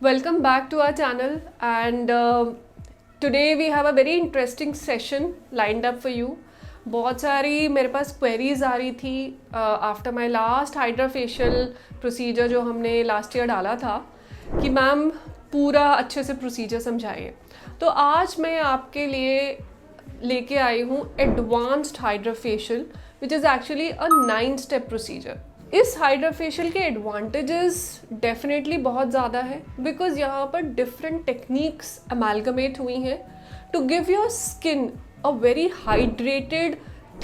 Welcome back to our channel, and today we have a very interesting session lined up for you. बहुत सारी मेरे पास queries आ रही थी after my last hydra facial procedure जो हमने last year डाला था कि मैम पूरा अच्छे से प्रोसीजर समझाइए। तो आज मैं आपके लिए लेके आई हूँ advanced hydra facial which is actually a 9 step procedure. इस हाइड्रा फेशियल के एडवांटेजेस डेफिनेटली बहुत ज़्यादा है बिकॉज यहाँ पर डिफरेंट टेक्निक्स अमेलगमेट हुई हैं to give your skin a very hydrated,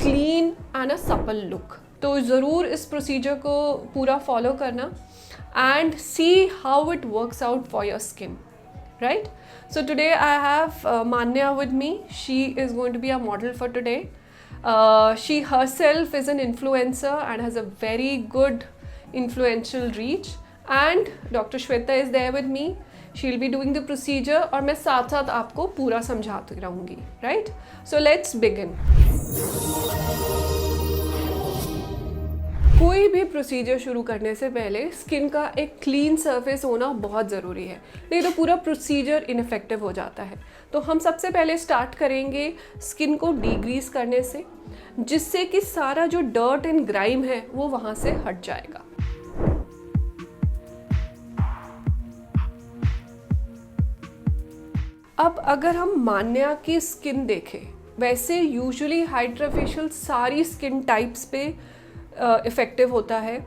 clean and a supple look. तो ज़रूर इस प्रोसीजर को पूरा फॉलो करना and see how it works out for your skin, right? So today I have Manya with me. She is going to be a model for today. She herself is an influencer and has a very good influential reach. And Dr. Shweta is there with me. She'll be doing the procedure और मैं साथ साथ आपको पूरा समझाती रहूँगी, right? So let's begin. कोई भी प्रोसीजर शुरू करने से पहले स्किन का एक क्लीन सरफेस होना बहुत ज़रूरी है, नहीं तो पूरा प्रोसीजर इनफेक्टिव हो जाता है। तो हम सबसे पहले स्टार्ट करेंगे स्किन को डीग्रीस करने से, जिससे कि सारा जो डर्ट एंड ग्राइम है वो वहाँ से हट जाएगा। अब अगर हम मान्या की स्किन देखें, वैसे यूजुअली हाइड्रा फेशियल सारी स्किन टाइप्स पे इफ़ेक्टिव होता है,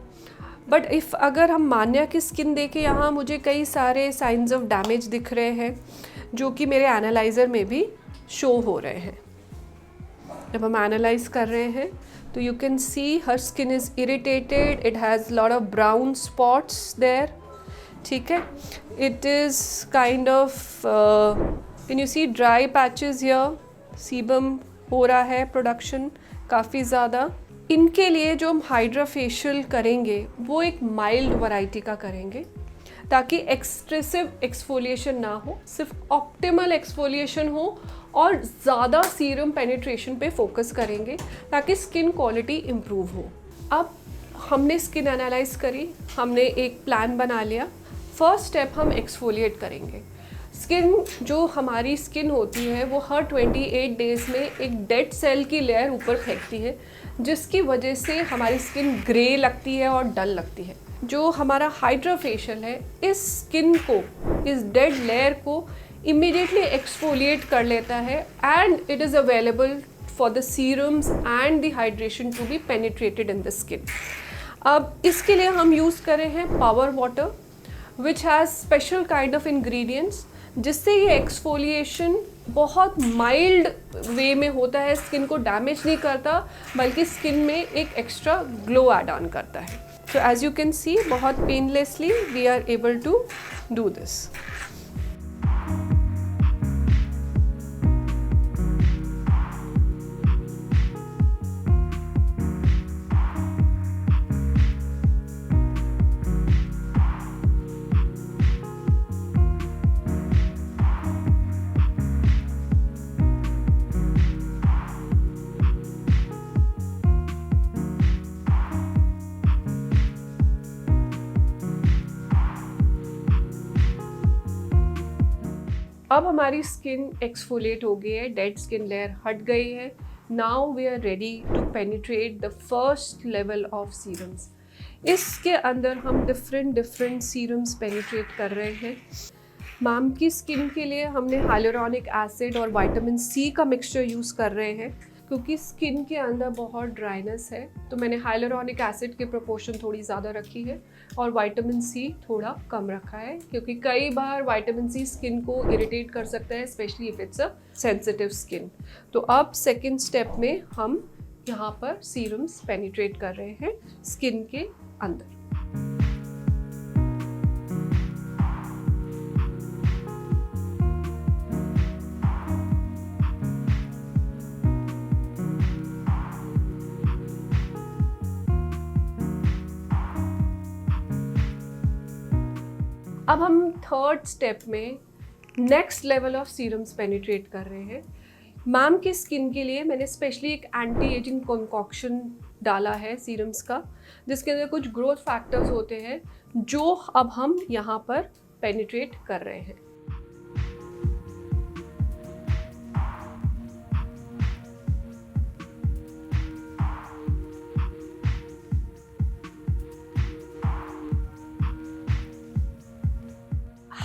बट अगर हम मान्या की स्किन देखें, यहाँ मुझे कई सारे साइंस ऑफ डैमेज दिख रहे हैं जो कि मेरे एनालाइज़र में भी शो हो रहे हैं। जब हम एनालाइज कर रहे हैं तो you can see her skin is irritated, it has lot of brown spots there, ठीक है। It is kind of can you see dry patches here, sebum हो रहा है प्रोडक्शन काफ़ी ज़्यादा। इनके लिए जो हम हाइड्रा फेशियल करेंगे वो एक माइल्ड वैरायटी का करेंगे ताकि एक्सट्रेसिव एक्सफोलिएशन ना हो, सिर्फ ऑप्टिमल एक्सफोलिएशन हो और ज़्यादा सीरम पेनिट्रेशन पे फोकस करेंगे ताकि स्किन क्वालिटी इम्प्रूव हो। अब हमने स्किन एनालाइज करी, हमने एक प्लान बना लिया। फर्स्ट स्टेप हम एक्सफोलिएट करेंगे। स्किन जो हमारी स्किन होती है वो हर 28 डेज़ में एक डेड सेल की लेयर ऊपर फेंकती है, जिसकी वजह से हमारी स्किन ग्रे लगती है और डल लगती है। जो हमारा हाइड्रा फेशियल है इस स्किन को, इस डेड लेयर को इमीडिएटली एक्सफोलिएट कर लेता है and it is available for the serums and the hydration to be penetrated in the skin. अब इसके लिए हम यूज़ कर रहे हैं power water which has special kind of ingredients, जिससे ये एक्सफोलिएशन बहुत माइल्ड वे में होता है, स्किन को डैमेज नहीं करता बल्कि स्किन में एक एक्स्ट्रा ग्लो ऐड ऑन करता है। So as you can see बहुत painlessly we are able to do this. अब हमारी स्किन एक्सफोलिएट हो गई है, डेड स्किन लेयर हट गई है। Now we are ready to penetrate the first level of serums. इसके अंदर हम डिफरेंट सीरम्स पेनिट्रेट कर रहे हैं। मैम की स्किन के लिए हमने हाइलुरोनिक एसिड और विटामिन सी का मिक्सचर यूज़ कर रहे हैं क्योंकि स्किन के अंदर बहुत ड्राइनेस है, तो मैंने हाइलुरोनिक एसिड की प्रोपोर्शन थोड़ी ज़्यादा रखी है और विटामिन सी थोड़ा कम रखा है क्योंकि कई बार विटामिन सी स्किन को इरिटेट कर सकता है, specially if it's a sensitive skin. तो अब सेकेंड स्टेप में हम यहाँ पर सीरम्स पेनिट्रेट कर रहे हैं स्किन के अंदर। अब हम थर्ड स्टेप में next level of serums penetrate कर रहे हैं। मैम की स्किन के लिए मैंने स्पेशली एक एंटी एजिंग कॉन्कॉक्शन डाला है सीरम्स का, जिसके अंदर कुछ ग्रोथ फैक्टर्स होते हैं जो अब हम यहाँ पर पेनिट्रेट कर रहे हैं।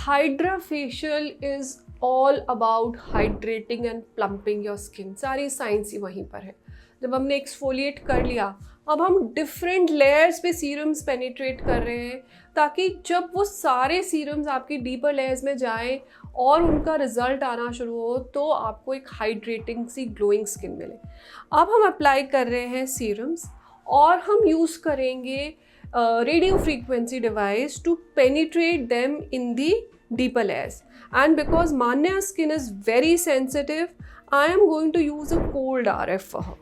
Hydra facial is all about hydrating and plumping your skin. सारी साइंस ही वहीं पर है। जब हमने एक्सफोलिएट कर लिया, अब हम डिफरेंट लेयर्स पे सीरम्स पेनिट्रेट कर रहे हैं, ताकि जब वो सारे सीरम्स आपकी डीपर लेयर्स में जाएं और उनका रिजल्ट आना शुरू हो, तो आपको एक हाइड्रेटिंग सी ग्लोइंग स्किन मिले। अब हम अप्लाई कर रहे हैं सीरम्स, और हम यूज़ करेंगे radio frequency device to penetrate them in the deeper layers. And because Manya's skin is very sensitive, I am going to use a cold RF for her.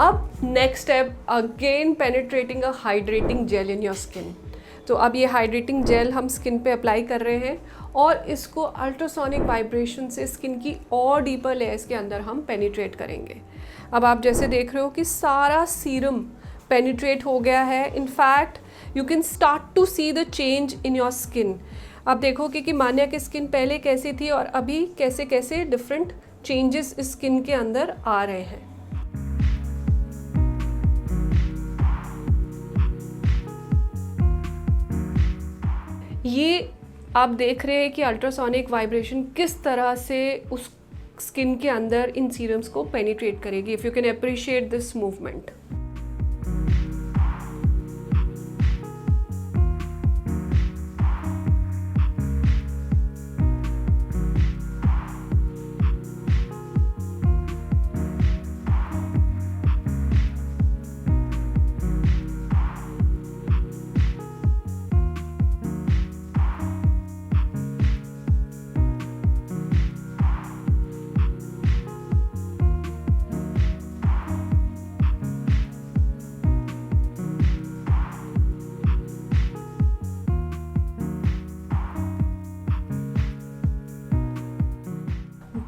अब next step, again penetrating a hydrating gel in your skin. तो अब ये hydrating gel हम skin पे apply कर रहे हैं, और इसको अल्ट्रासोनिक वाइब्रेशन से स्किन की और डीपर लेयर्स के अंदर हम पेनिट्रेट करेंगे। अब आप जैसे देख रहे हो कि सारा सीरम पेनिट्रेट हो गया है। In fact you can start to see the change in your skin. आप देखोगे कि मान्या की स्किन पहले कैसी थी और अभी कैसे कैसे डिफरेंट चेंजेस इस स्किन के अंदर आ रहे हैं। ये आप देख रहे हैं कि अल्ट्रासोनिक वाइब्रेशन किस तरह से उस स्किन के अंदर इन सीरम्स को पेनिट्रेट करेगी। If you can appreciate this movement.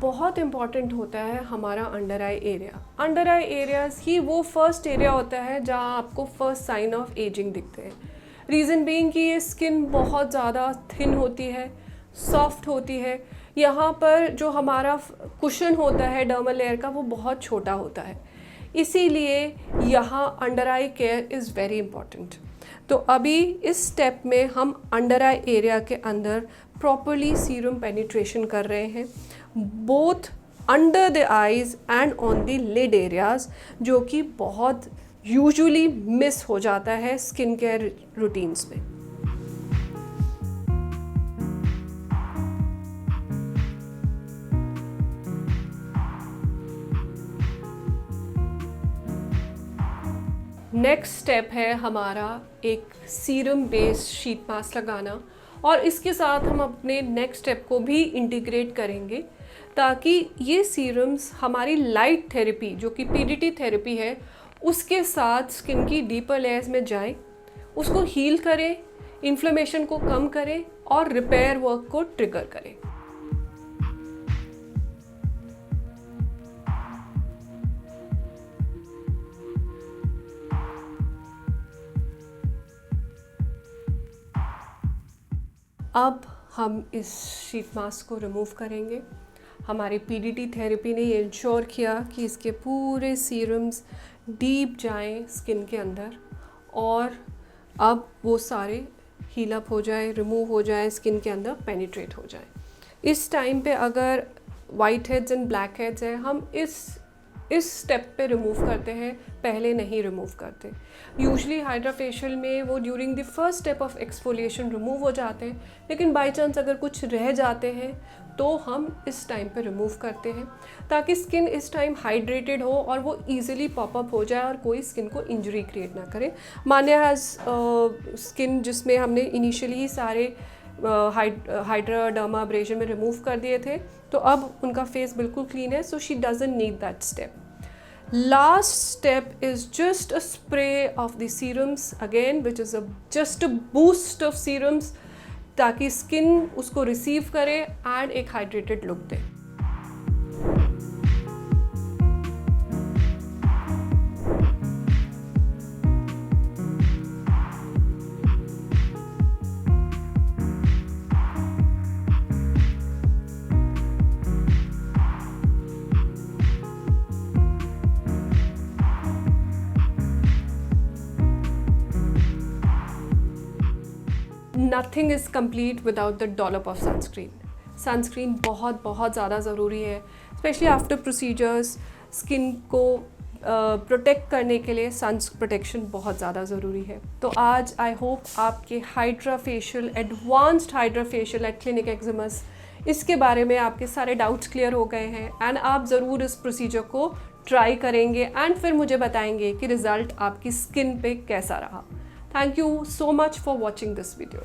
बहुत इम्पॉर्टेंट होता है हमारा अंडर आई एरिया। अंडर आई एरियाज ही वो फर्स्ट एरिया होता है जहाँ आपको फर्स्ट साइन ऑफ एजिंग दिखते हैं। रीज़न बीइंग कि ये स्किन बहुत ज़्यादा थिन होती है, सॉफ्ट होती है। यहाँ पर जो हमारा कुशन होता है डर्मल लेयर का, वो बहुत छोटा होता है। इसीलिए यहाँ under I care is very important. तो अभी इस स्टेप में हम अंडर आई एरिया के अंदर प्रॉपरली सीरम पेनिट्रेशन कर रहे हैं, both under the eyes and on the lid areas, जो कि बहुत यूजुअली मिस हो जाता है स्किन केयर रूटीन्स में। नेक्स्ट स्टेप है हमारा एक सीरम बेस्ड शीट मास्क लगाना, और इसके साथ हम अपने नेक्स्ट स्टेप को भी इंटीग्रेट करेंगे, ताकि ये सीरम्स हमारी लाइट थेरेपी जो कि पीडीटी थेरेपी है उसके साथ स्किन की डीपर लेयर्स में जाए, उसको हील करें, इन्फ्लेमेशन को कम करें और रिपेयर वर्क को ट्रिगर करें। अब हम इस शीट मास्क को रिमूव करेंगे। हमारी पीडीटी थेरेपी ने ये इंश्योर किया कि इसके पूरे सीरम्स डीप जाएं स्किन के अंदर, और अब वो सारे हील अप हो जाए, रिमूव हो जाए, स्किन के अंदर पेनिट्रेट हो जाए। इस टाइम पे अगर white heads and black heads हैं, हम इस स्टेप पे रिमूव करते हैं, पहले नहीं रिमूव करते। यूजली हाइड्रा फेशियल में वो during the first step of exfoliation remove हो जाते हैं, लेकिन बाई चांस अगर कुछ रह जाते हैं तो हम इस टाइम पे रिमूव करते हैं, ताकि स्किन इस टाइम हाइड्रेटेड हो और वो ईजिली पॉपअप हो जाए और कोई स्किन को इंजरी क्रिएट ना करे। मान्या हैज़ स्किन जिसमें हमने इनिशियली ही सारे हाइड्रा डर्मा अब्रेजन में रिमूव कर दिए थे, तो अब उनका फेस बिल्कुल क्लीन है, so she doesn't need that step. Last step is just a spray of the serums again, which is just a boost of serums, ताकि स्किन उसको रिसीव करे एंड एक hydrated look they. Nothing is complete without the dollop of sunscreen. Sunscreen बहुत ज़्यादा ज़रूरी है, specially after procedures. Skin को protect करने के लिए सन प्रोटेक्शन बहुत ज़्यादा ज़रूरी है। तो आज आई होप आपके hydra facial, advanced hydra facial at clinic एक्जिमस, इसके बारे में आपके सारे डाउट्स क्लियर हो गए हैं एंड आप ज़रूर इस प्रोसीजर को ट्राई करेंगे एंड फिर मुझे बताएंगे कि रिज़ल्ट आपकी स्किन पे कैसा रहा। Thank you so much for watching this video.